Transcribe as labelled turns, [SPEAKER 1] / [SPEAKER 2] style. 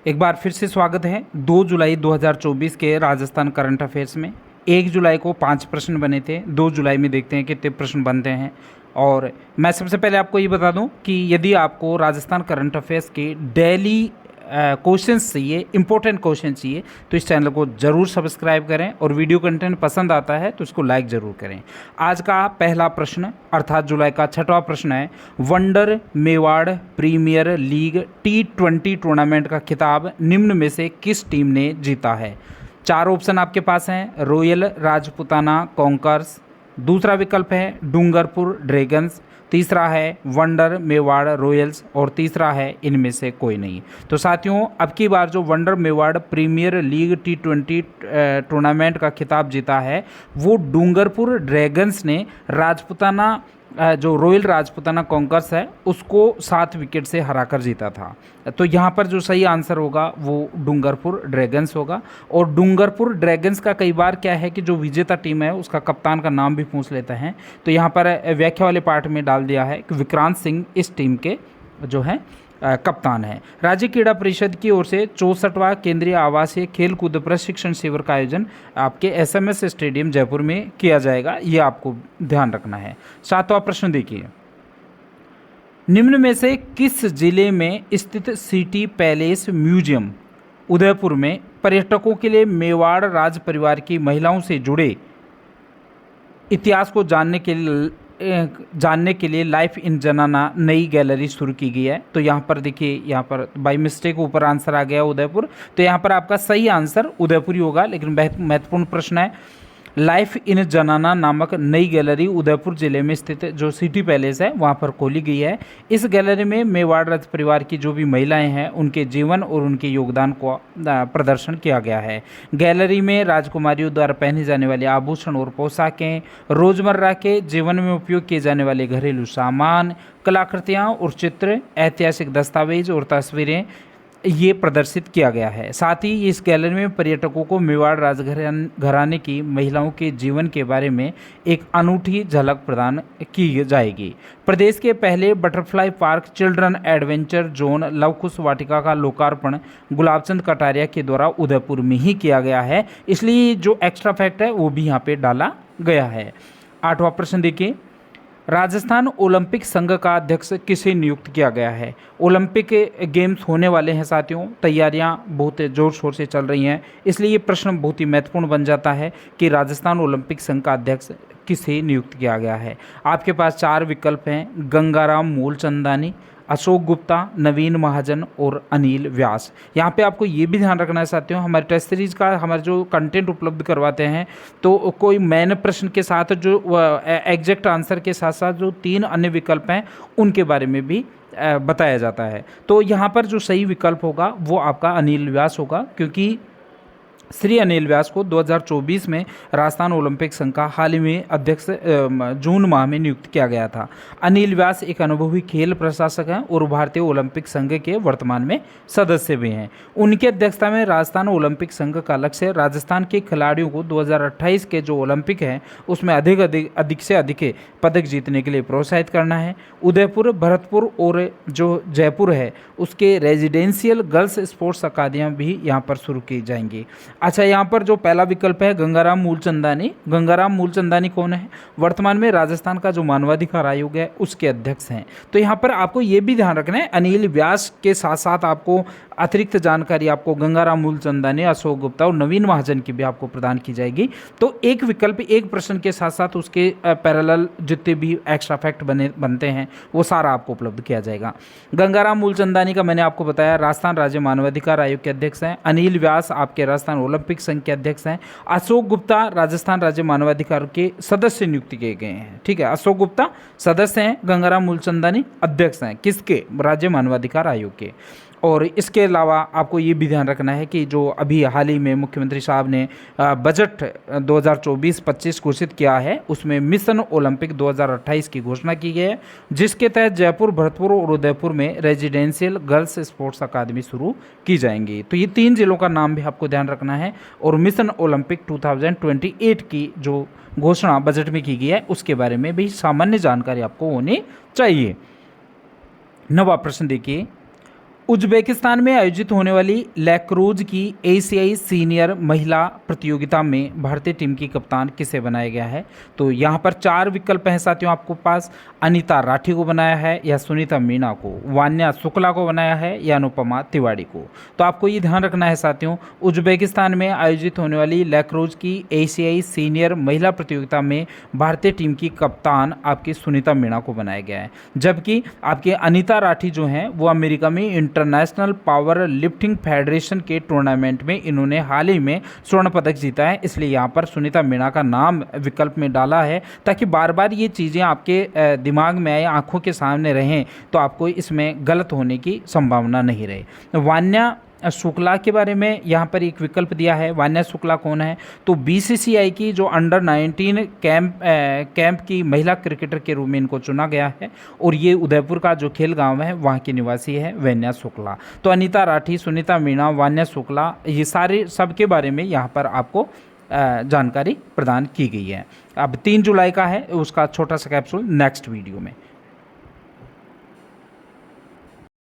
[SPEAKER 1] एक बार फिर से स्वागत है 2 जुलाई 2024 के राजस्थान करंट अफेयर्स में। 1 जुलाई को 5 प्रश्न बने थे। 2 जुलाई में देखते हैं कितने प्रश्न बनते हैं। और मैं सबसे पहले आपको ये बता दूं कि यदि आपको राजस्थान करंट अफेयर्स के डेली क्वेश्चंस चाहिए, इंपॉर्टेंट क्वेश्चन चाहिए, तो इस चैनल को ज़रूर सब्सक्राइब करें और वीडियो कंटेंट पसंद आता है तो इसको लाइक ज़रूर करें। आज का पहला प्रश्न अर्थात जुलाई का 6वां प्रश्न है, wonder Mewar premier league T20 tournament का खिताब निम्न में से किस टीम ने जीता है? 4 ऑप्शन आपके पास हैं, रॉयल राजपुताना कॉन्कर्स, दूसरा विकल्प है डूंगरपुर ड्रैगन्स, तीसरा है वंडर मेवाड़ रॉयल्स और तीसरा है इनमें से कोई नहीं। तो साथियों, अब की बार जो wonder Mewar premier league T20 tournament का खिताब जीता है वो डूंगरपुर ड्रैगन्स ने राजपुताना जो रॉयल राजपुताना कॉन्कर्स है उसको 7 विकेट से हराकर जीता था। तो यहाँ पर जो सही आंसर होगा वो डूंगरपुर ड्रैगन्स होगा। और डूंगरपुर ड्रैगन्स का कई बार क्या है कि जो विजेता टीम है उसका कप्तान का नाम भी पूछ लेते हैं, तो यहाँ पर व्याख्या वाले पार्ट में डाल दिया है कि विक्रांत सिंह इस टीम के जो है कप्तान है। राज्य क्रीड़ा परिषद की ओर से 64वां केंद्रीय आवासीय खेल कूद प्रशिक्षण शिविर का आयोजन आपके SMS स्टेडियम जयपुर में किया जाएगा, ये आपको ध्यान रखना है। 7वां प्रश्न देखिए, निम्न में से किस जिले में स्थित सिटी पैलेस म्यूजियम उदयपुर में पर्यटकों के लिए मेवाड़ राज परिवार की महिलाओं से जुड़े इतिहास को जानने के लिए लाइफ इन जनाना नई गैलरी शुरू की गई है? तो यहाँ पर देखिए, यहाँ पर बाय मिस्टेक ऊपर आंसर आ गया उदयपुर, तो यहाँ पर आपका सही आंसर उदयपुर ही होगा। लेकिन महत्वपूर्ण प्रश्न है, लाइफ इन जनाना नामक नई गैलरी उदयपुर जिले में स्थित जो सिटी पैलेस है वहाँ पर खोली गई है। इस गैलरी में मेवाड़ राज परिवार की जो भी महिलाएं हैं उनके जीवन और उनके योगदान को प्रदर्शन किया गया है। गैलरी में राजकुमारियों द्वारा पहने जाने वाले आभूषण और पोशाकें, रोजमर्रा के जीवन में उपयोग किए जाने वाले घरेलू सामान, कलाकृतियाँ और चित्र, ऐतिहासिक दस्तावेज और तस्वीरें ये प्रदर्शित किया गया है। साथ ही इस गैलरी में पर्यटकों को मेवाड़ राजघराने की महिलाओं के जीवन के बारे में एक अनूठी झलक प्रदान की जाएगी। प्रदेश के पहले butterfly park children adventure zone Lavkush Vatika का लोकार्पण गुलाबचंद कटारिया के द्वारा उदयपुर में ही किया गया है, इसलिए जो एक्स्ट्रा फैक्ट है वो भी यहाँ पे डाला गया है। 8वां प्रश्न देखिए, राजस्थान ओलंपिक संघ का अध्यक्ष किसे नियुक्त किया गया है? ओलंपिक गेम्स होने वाले हैं साथियों, तैयारियां बहुत जोर शोर से चल रही हैं, इसलिए ये प्रश्न बहुत ही महत्वपूर्ण बन जाता है कि राजस्थान ओलंपिक संघ का अध्यक्ष किसे नियुक्त किया गया है। आपके पास 4 विकल्प हैं, गंगाराम मूलचंदानी, अशोक गुप्ता, नवीन महाजन और अनिल व्यास। यहाँ पे आपको ये भी ध्यान रखना है साथियों, हमारे टेस्ट सीरीज का हमारे जो कंटेंट उपलब्ध करवाते हैं तो कोई मैन प्रश्न के साथ जो एग्जैक्ट आंसर के साथ साथ जो 3 अन्य विकल्प हैं उनके बारे में भी बताया जाता है। तो यहाँ पर जो सही विकल्प होगा वो आपका अनिल व्यास होगा, क्योंकि श्री अनिल व्यास को 2024 में राजस्थान ओलंपिक संघ का हाल ही में अध्यक्ष जून माह में नियुक्त किया गया था। अनिल व्यास एक अनुभवी खेल प्रशासक हैं और भारतीय ओलंपिक संघ के वर्तमान में सदस्य भी हैं। उनकी अध्यक्षता में राजस्थान ओलंपिक संघ का लक्ष्य राजस्थान के खिलाड़ियों को 2028 के जो ओलंपिक हैं उसमें अधिक से अधिक पदक जीतने के लिए प्रोत्साहित करना है। उदयपुर, भरतपुर और जो जयपुर है उसके रेजिडेंशियल गर्ल्स स्पोर्ट्स अकादमियाँ भी यहाँ पर शुरू की जाएंगी। अच्छा, यहाँ पर जो पहला विकल्प है गंगाराम मूलचंदानी, गंगाराम मूलचंदानी कौन है? वर्तमान में राजस्थान का जो मानवाधिकार आयोग है उसके अध्यक्ष हैं। तो यहाँ पर आपको ये भी ध्यान रखना है, अनिल व्यास के साथ साथ आपको अतिरिक्त जानकारी आपको गंगाराम मूलचंदानी, अशोक गुप्ता और नवीन महाजन की भी आपको प्रदान की जाएगी। तो एक विकल्प एक प्रश्न के साथ साथ उसके पैरेलल जितने भी एक्स्ट्रा फैक्ट बनते हैं वो सारा आपको उपलब्ध किया जाएगा। गंगाराम मूलचंदानी का मैंने आपको बताया राजस्थान राज्य मानवाधिकार आयोग के अध्यक्ष हैं। अनिल व्यास आपके राजस्थान ओलंपिक संघ के अध्यक्ष हैं। अशोक गुप्ता राजस्थान राज्य मानवाधिकार के सदस्य नियुक्त किए गए हैं। ठीक है, अशोक गुप्ता सदस्य हैं, गंगाराम मूलचंदानी अध्यक्ष हैं किसके? राज्य मानवाधिकार आयोग के। और इसके अलावा आपको ये भी ध्यान रखना है कि जो अभी हाल ही में मुख्यमंत्री साहब ने बजट 2024-25 घोषित किया है उसमें मिशन ओलंपिक 2028 की घोषणा की गई है, जिसके तहत जयपुर, भरतपुर और उदयपुर में रेजिडेंशियल गर्ल्स स्पोर्ट्स अकादमी शुरू की जाएंगी। तो ये 3 जिलों का नाम भी आपको ध्यान रखना है। और मिशन ओलंपिक 2028 की जो घोषणा बजट में की गई है उसके बारे में भी सामान्य जानकारी आपको होनी चाहिए। 9वां प्रश्न देखिए, उज्बेकिस्तान में आयोजित होने वाली लैक्रोज की एशियाई सीनियर महिला प्रतियोगिता में भारतीय टीम की कप्तान किसे बनाया गया है? तो यहाँ पर 4 विकल्प हैं साथियों आपको पास। अनीता राठी को बनाया है, या सुनीता मीना को, वान्या शुक्ला को बनाया है, या अनुपमा तिवारी को। तो आपको ये ध्यान रखना है साथियों, उज्बेकिस्तान में आयोजित होने वाली लैक्रोज की एशियाई सीनियर महिला प्रतियोगिता में भारतीय टीम की कप्तान आपकी सुनीता मीना को बनाया गया है, जबकि आपके अनीता राठी जो हैं वो अमेरिका में इंटरनेशनल पावर लिफ्टिंग फेडरेशन के टूर्नामेंट में इन्होंने हाल ही में स्वर्ण पदक जीता है, इसलिए यहाँ पर सुनीता मीना का नाम विकल्प में डाला है ताकि बार बार ये चीज़ें आपके दिमाग में आए, आंखों के सामने रहें, तो आपको इसमें गलत होने की संभावना नहीं रहे। वान्या शुक्ला के बारे में यहाँ पर एक विकल्प दिया है। वान्या शुक्ला कौन है? तो बीसीसीआई की जो अंडर 19 कैंप की महिला क्रिकेटर के रूप में इनको चुना गया है, और ये उदयपुर का जो खेल गांव है वहाँ की निवासी है वान्या शुक्ला। तो अनीता राठी, सुनीता मीना, वान्या शुक्ला, ये सारे सब के बारे में यहाँ पर आपको जानकारी प्रदान की गई है। अब 3 जुलाई का है उसका छोटा सा कैप्सूल नेक्स्ट वीडियो में।